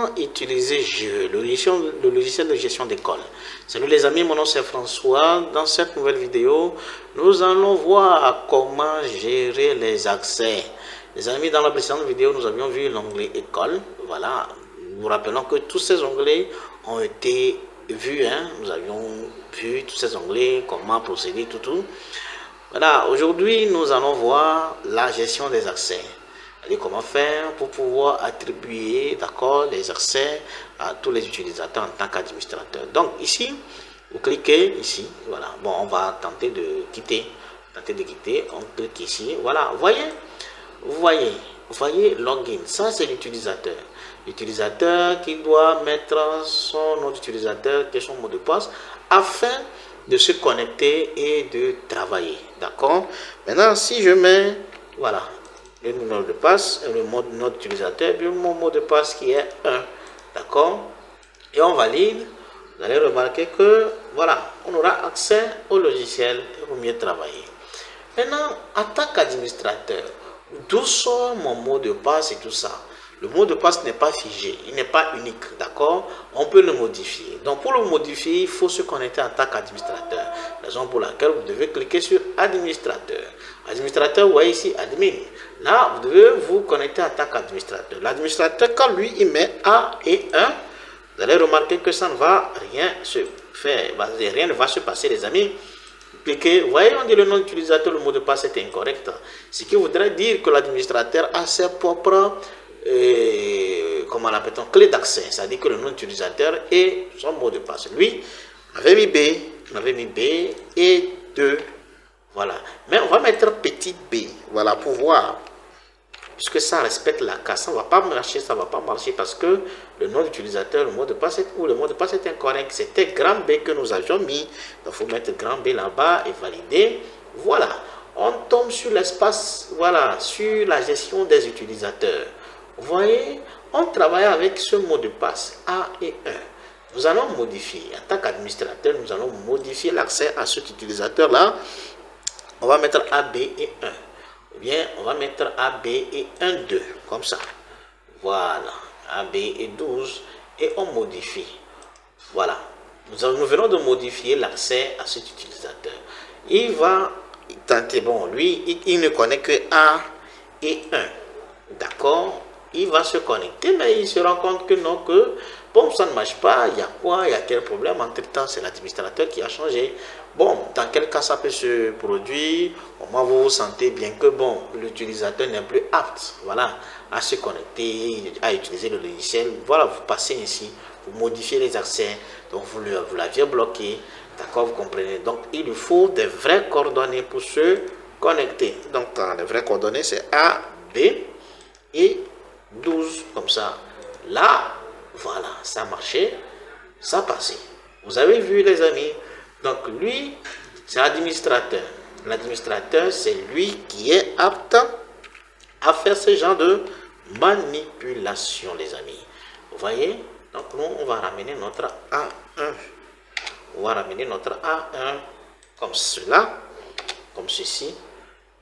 comment utiliser Jeux, le logiciel de gestion d'école. Salut les amis, mon nom c'est François. Dans cette nouvelle vidéo, nous allons voir comment gérer les accès. Les amis, dans la précédente vidéo, nous avions vu l'onglet école. Voilà, nous vous rappelons que tous ces onglets ont été vus. Nous avions vu tous ces onglets, comment procéder, tout. Voilà, aujourd'hui, nous allons voir la gestion des accès. Comment faire pour pouvoir attribuer, d'accord, les accès à tous les utilisateurs en tant qu'administrateur. Donc ici, vous cliquez ici, voilà. Bon, on va tenter de quitter, on clique ici, voilà. Vous voyez login, ça c'est l'utilisateur. L'utilisateur qui doit mettre son nom d'utilisateur, qui est son mot de passe, afin de se connecter et de travailler, d'accord. Maintenant, si je mets, voilà, le nom de passe, le nom d'utilisateur, puis mon mot de passe qui est 1, d'accord, et on valide, vous allez remarquer que, voilà, on aura accès au logiciel pour mieux travailler. Maintenant, en tant qu'administrateur, d'où sort mon mot de passe et tout ça? Le mot de passe n'est pas figé, il n'est pas unique, d'accord? On peut le modifier. Donc, pour le modifier, il faut se connecter en tant qu'administrateur. Raison pour laquelle vous devez cliquer sur administrateur. Administrateur, vous voyez ici, admin. Là, vous devez vous connecter en tant qu'administrateur. L'administrateur, quand lui, il met A et 1, vous allez remarquer que ça ne va rien se faire. Rien ne va se passer, les amis. Cliquez, vous voyez, on dit le nom d'utilisateur, le mot de passe est incorrect. Ce qui voudrait dire que l'administrateur a ses propres comment l'appelle-t-on, clé d'accès, c'est-à-dire que le nom d'utilisateur et son mot de passe. Lui, on avait mis B et 2, voilà. Mais on va mettre petit b, voilà, pour voir, puisque ça respecte la case, ça ne va pas marcher, parce que le nom d'utilisateur, le mot de passe est incorrect. C'était grand B que nous avions mis, donc il faut mettre grand B là-bas et valider, voilà. On tombe sur l'espace, voilà, sur la gestion des utilisateurs. Vous voyez, on travaille avec ce mot de passe A et 1. Nous allons modifier, en tant qu'administrateur, nous allons modifier l'accès à cet utilisateur-là. On va mettre AB et 1. Ou bien, on va mettre AB et 1, 2, comme ça. Voilà, AB et 12, et on modifie. Voilà, nous venons de modifier l'accès à cet utilisateur. Il va tenter, bon, lui, il ne connaît que A et 1. D'accord? Il va se connecter, mais il se rend compte que non, que bon, ça ne marche pas. Il y a quoi? Il y a quel problème? Entre-temps, c'est l'administrateur qui a changé. Bon, dans quel cas ça peut se produire? Au moins, vous vous sentez bien que bon, l'utilisateur n'est plus apte, voilà, à se connecter, à utiliser le logiciel. Voilà, vous passez ici, vous modifiez les accès. Donc, vous l'aviez bloqué. D'accord, vous comprenez? Donc, il lui faut des vraies coordonnées pour se connecter. Donc, les vraies coordonnées, c'est A, B et 12, comme ça. Là, voilà, ça marchait, ça passait. Vous avez vu, les amis? Donc, lui, c'est l'administrateur. L'administrateur, c'est lui qui est apte à faire ce genre de manipulation, les amis. Vous voyez? Donc, nous, on va ramener notre A1. On va ramener notre A1 comme cela, comme ceci.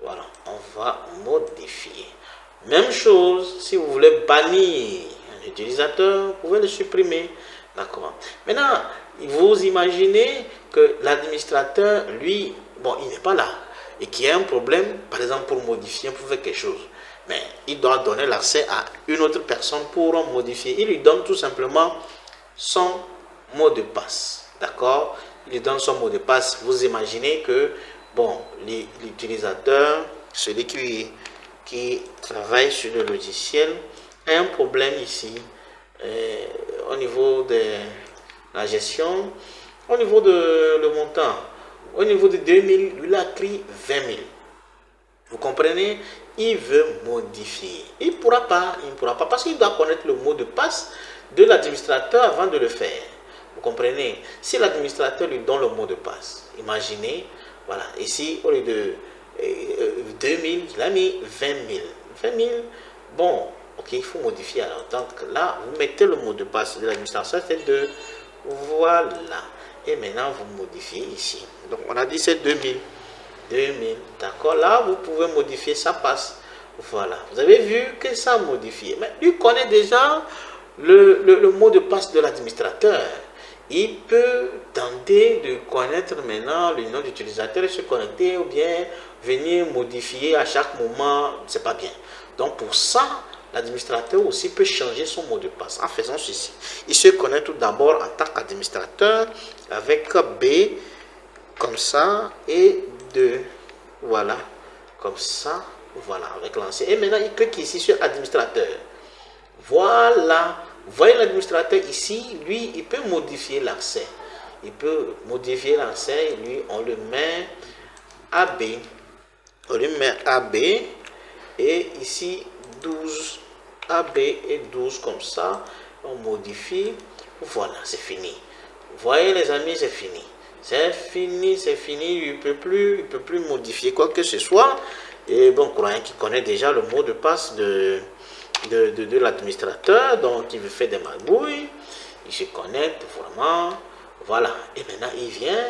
Voilà, on va modifier. Même chose, si vous voulez bannir un utilisateur, vous pouvez le supprimer. D'accord. Maintenant, vous imaginez que l'administrateur, lui, bon, il n'est pas là. Et qu'il y a un problème, par exemple, pour modifier, pour faire quelque chose. Mais il doit donner l'accès à une autre personne pour modifier. Il lui donne tout simplement son mot de passe. D'accord? Il lui donne son mot de passe. Vous imaginez que, bon, l'utilisateur, celui qui travaille sur le logiciel, a un problème ici au niveau de la gestion, au niveau de le montant, au niveau de 2000, lui a écrit 20 000. Vous comprenez? Il veut modifier. Il ne pourra pas parce qu'il doit connaître le mot de passe de l'administrateur avant de le faire. Vous comprenez? Si l'administrateur lui donne le mot de passe, imaginez, voilà, ici, au lieu de 2000, il a mis 20 000. 20 000, bon, ok, il faut modifier. Alors, donc là, vous mettez le mot de passe de l'administrateur, c'est 2. Voilà. Et maintenant, vous modifiez ici. Donc, on a dit c'est 2000. 2000, d'accord. Là, vous pouvez modifier, ça passe. Voilà. Vous avez vu que ça a modifié. Mais lui connaît déjà le mot de passe de l'administrateur. Il peut tenter de connaître maintenant le nom d'utilisateur et se connecter ou bien venir modifier à chaque moment, c'est pas bien. Donc pour ça, l'administrateur aussi peut changer son mot de passe en faisant ceci. Il se connecte tout d'abord en tant qu'administrateur avec B, comme ça, et 2, voilà, comme ça, voilà, avec l'ancien. Et maintenant, il clique ici sur administrateur. Voilà, vous voyez l'administrateur ici, lui, il peut modifier l'accès. Il peut modifier l'accès, lui, on le met AB. On le met AB, et ici, 12, AB et 12 comme ça, on modifie, voilà, c'est fini. Vous voyez les amis, c'est fini. C'est fini, c'est fini, il ne peut plus modifier quoi que ce soit. Et bon, croyant qu'il connaît déjà le mot de passe de l'administrateur, donc il veut faire des magouilles, il se connecte vraiment, voilà. Et maintenant il vient,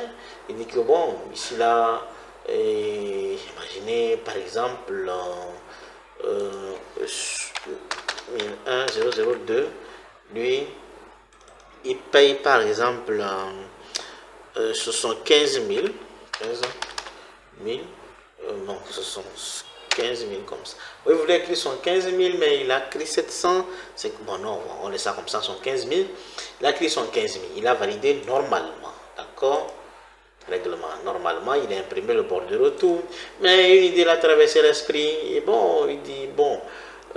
il dit que bon, ici là, imaginez par exemple 1002, lui, il paye par exemple 75 000, 15 000, non, ce sont 15 000 comme ça. Oui, vous voulez écrire son 15 000, mais il a écrit 700. Bon, non, on laisse ça comme ça, son 15 000. Il a écrit son 15 000. Il a validé normalement. D'accord? Règlement. Normalement, il a imprimé le bordereau, tout. Mais une idée l'a traversé l'esprit. Et bon, il dit, bon,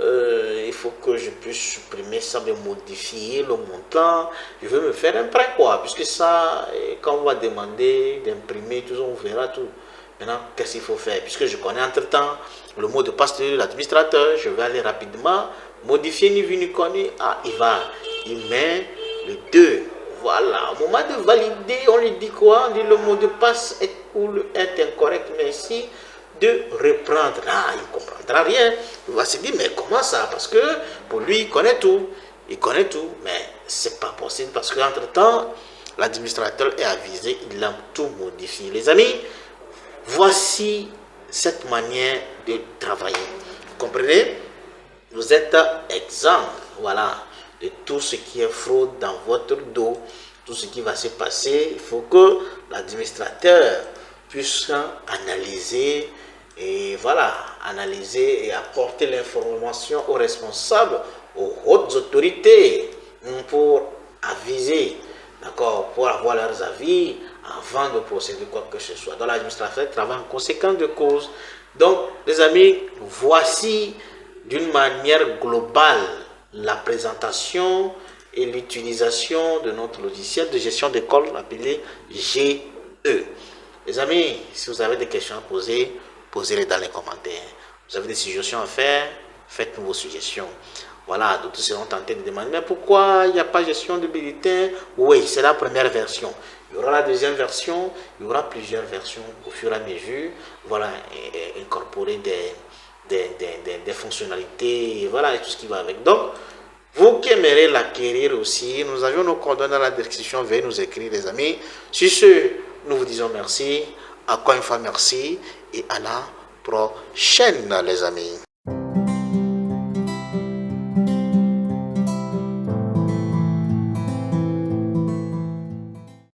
il faut que je puisse supprimer ça, mais modifier le montant. Je veux me faire un prêt, quoi. Puisque ça, quand on va demander d'imprimer, tout ça, on verra tout. Maintenant, qu'est-ce qu'il faut faire? Puisque je connais entre-temps le mot de passe de l'administrateur, je vais aller rapidement modifier ni vu ni connu. Ah, il met le 2. Voilà, au moment de valider, on lui dit quoi? On dit le mot de passe est incorrect, mais ici, de reprendre. Ah, il ne comprendra rien. Il va se dire, mais comment ça? Parce que pour lui, il connaît tout. Il connaît tout, mais c'est pas possible parce qu'entre-temps, l'administrateur est avisé, il a tout modifié. Les amis, voici cette manière de travailler. Vous comprenez? Vous êtes exempt, voilà, de tout ce qui est fraude dans votre dos, tout ce qui va se passer. Il faut que l'administrateur puisse analyser et voilà, analyser et apporter l'information aux responsables, aux hautes autorités pour aviser, d'accord, pour avoir leurs avis avant de procéder quoi que ce soit. Donc l'administrateur travaille en conséquence de cause. Donc les amis, voici d'une manière globale la présentation et l'utilisation de notre logiciel de gestion d'école appelé GE. Les amis, si vous avez des questions à poser, posez-les dans les commentaires. Vous avez des suggestions à faire, faites-nous vos suggestions. Voilà, d'autres seront tentés de demander, mais pourquoi il n'y a pas gestion de bulletin? Oui, c'est la première version. Il y aura la deuxième version, il y aura plusieurs versions au fur et à mesure. Voilà, incorporer des fonctionnalités, voilà, et tout ce qui va avec. Donc, vous qui aimerez l'acquérir aussi, nous avions nos coordonnées dans la description, veuillez nous écrire, les amis. Sur ce, nous vous disons merci, encore une fois merci, et à la prochaine, les amis.